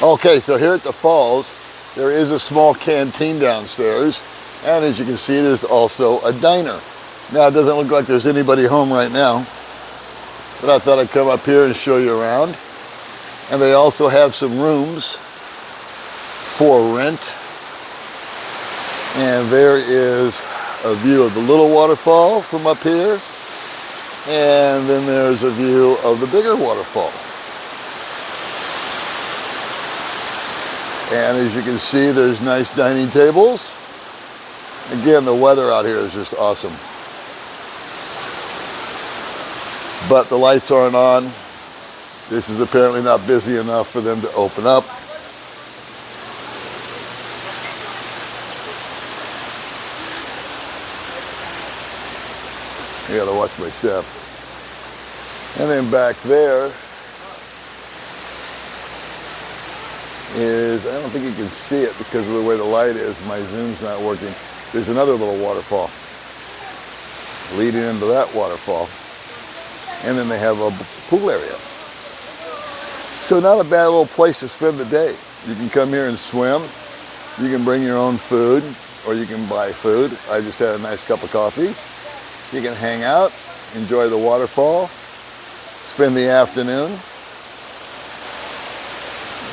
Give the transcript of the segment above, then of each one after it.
Okay, so here at the falls, there is a small canteen downstairs, and as you can see, there's also a diner. Now, it doesn't look like there's anybody home right now, but I thought I'd come up here and show you around. And they also have some rooms for rent. And there is a view of the little waterfall from up here, and then there's a view of the bigger waterfall. And as you can see, there's nice dining tables. Again, the weather out here is just awesome. But the lights aren't on. This is apparently not busy enough for them to open up. I gotta watch my step. And then back there is, I don't think you can see it because of the way the light is. My zoom's not working. There's another little waterfall leading into that waterfall. And then they have a pool area. So not a bad little place to spend the day. You can come here and swim. You can bring your own food, or you can buy food. I just had a nice cup of coffee. You can hang out, enjoy the waterfall, spend the afternoon.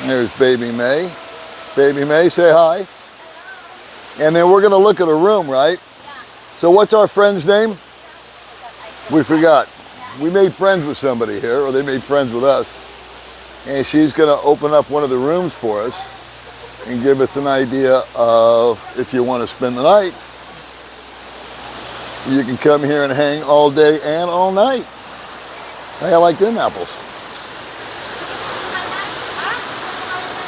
There's Baby May. Baby May, say hi. And then we're gonna look at a room, right? So what's our friend's name? We forgot. We made friends with somebody here, or they made friends with us. And she's gonna open up one of the rooms for us and give us an idea of if you wanna spend the night, you can come here and hang all day and all night. Hey, I like them apples.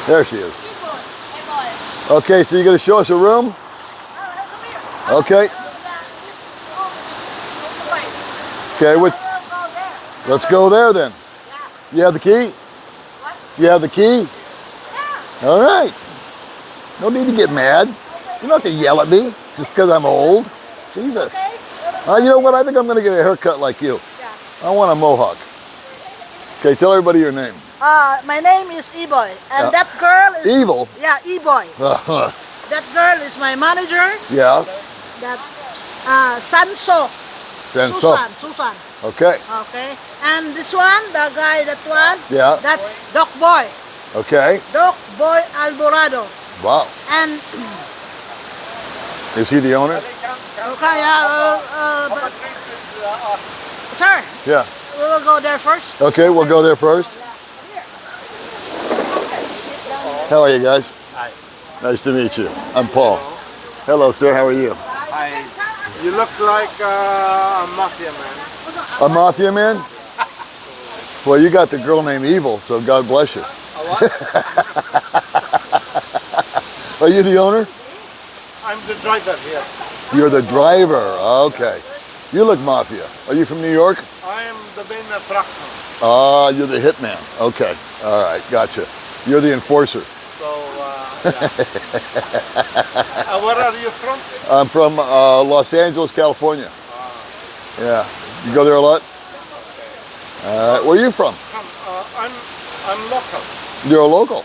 There she is. Okay, so you're gonna show us a room? Okay. Okay, let's go there then. You have the key? You have the key? All right. No need to get mad. You don't have to yell at me just because I'm old. Jesus. You know what? I think I'm going to get a haircut like you. I want a mohawk. Okay, tell everybody your name. My name is E-Boy, and that girl is... Evil? Yeah, E-Boy. That girl is my manager. Yeah. That, Sanso. Susan. Okay. Okay. And this one, the guy, that one. Yeah. That's Doc Boy. Okay. Doc Boy Alvarado. Wow. And... Is he the owner? Okay, sir. Yeah. We will go there first. Okay, we'll go there first. How are you guys? Hi. Nice to meet you. I'm Paul. Hello, sir. How are you? Hi. You look like a mafia man. A mafia man? Well, you got the girl named Evil, so God bless you. What? Are you the owner? I'm the driver here. You're the driver. Okay. You look mafia. Are you from New York? I am the main attraction. You're the hitman. Okay. All right. Gotcha. You're the enforcer. So, yeah. Where are you from? I'm from Los Angeles, California. Yeah. You go there a lot? Where are you from? I'm local. You're a local?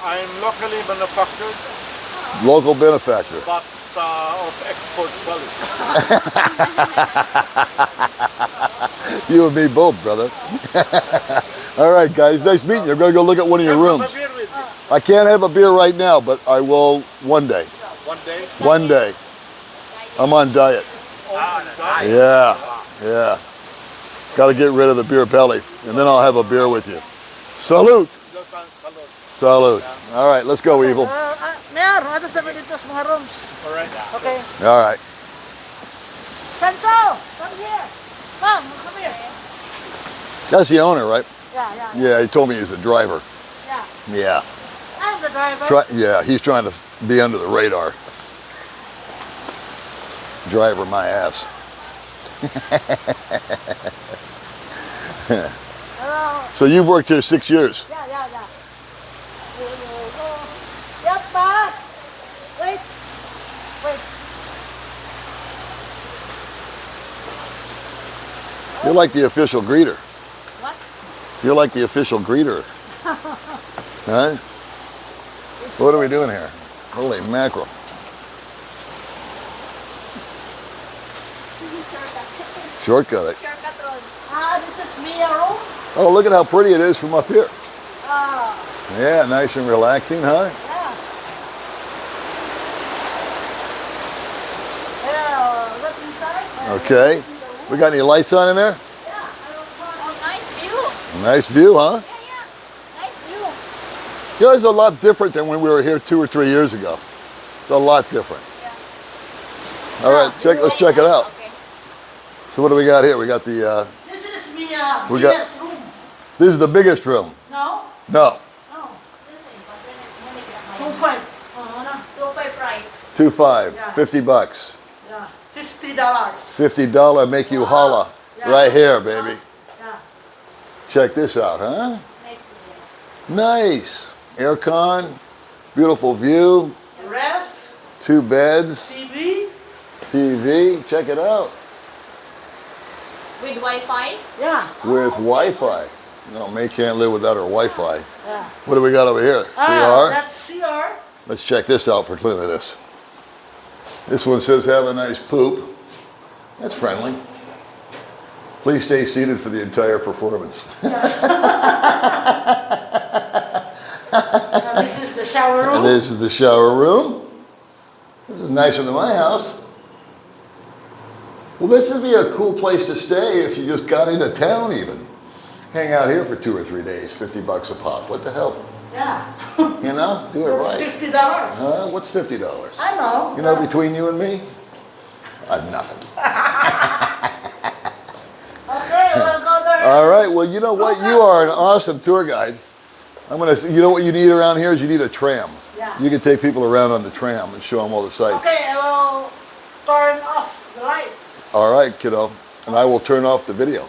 I'm locally manufactured. Local benefactor. But of export quality. You and me both, brother. All right, guys. Nice meeting you. I'm going to go look at one of your rooms. Have a beer with you. I can't have a beer right now, but I will one day. One day? One day. I'm on diet. Yeah. Got to get rid of the beer belly, and then I'll have a beer with you. Salute. Salute. All right, let's go, Evil. Mayor, ano sabi dito sa mga rooms? Alright. Okay. All right. Sanso, come here. Come here. That's the owner, right? Yeah. Yeah, he told me he's the driver. Yeah. Yeah. I'm the driver. Yeah, he's trying to be under the radar. Driver my ass. Hello. So you've worked here 6 years. Yeah. Yep, but wait. You're like the official greeter. What? You're like the official greeter. Huh? What are we doing here? Holy mackerel. Shortcut it. Shortcut road. This is Mia room. Oh, look at how pretty it is from up here. Ah, Yeah, nice and relaxing, huh? yeah. Yeah, look inside. Okay. We got any lights on in there? Oh, nice view. Nice view, huh? Yeah. Nice view. You know, it's a lot different than when we were here 2 or 3 years ago. It's a lot different. Yeah. All right, let's check it out. Okay. So what do we got here? We got the, This is Mia We got- biggest room. this is the biggest room. No? No, No. 2.5. No. 2.5 price. 2.5, Yeah. $50. Yeah. $50. $50 make you holla. Yeah. Right here, baby. Yeah. Check this out, huh? Nice view. Nice. Aircon, beautiful view, Ref, 2 beds, TV. TV. Check it out. With Wi-Fi. Yeah. With Wi-Fi. No, May can't live without her Wi-Fi. Yeah. What do we got over here? CR? That's CR. Let's check this out for cleanliness. This one says have a nice poop. That's friendly. Please stay seated for the entire performance. This is the shower room. And this is the shower room. This is nicer than my house. Well, this would be a cool place to stay if you just got into town even. Hang out here for 2 or 3 days, $50 a pop. What the hell? Yeah. You know, do it That's right. $50. Huh? What's $50? I know. You know, between you and me, nothing. Okay, we'll go there. All right. Well, you know what? You are an awesome tour guide. I'm gonna. You know what you need around here is you need a tram. Yeah. You can take people around on the tram and show them all the sights. Okay, I will turn off the light. All right, kiddo. And I will turn off the video.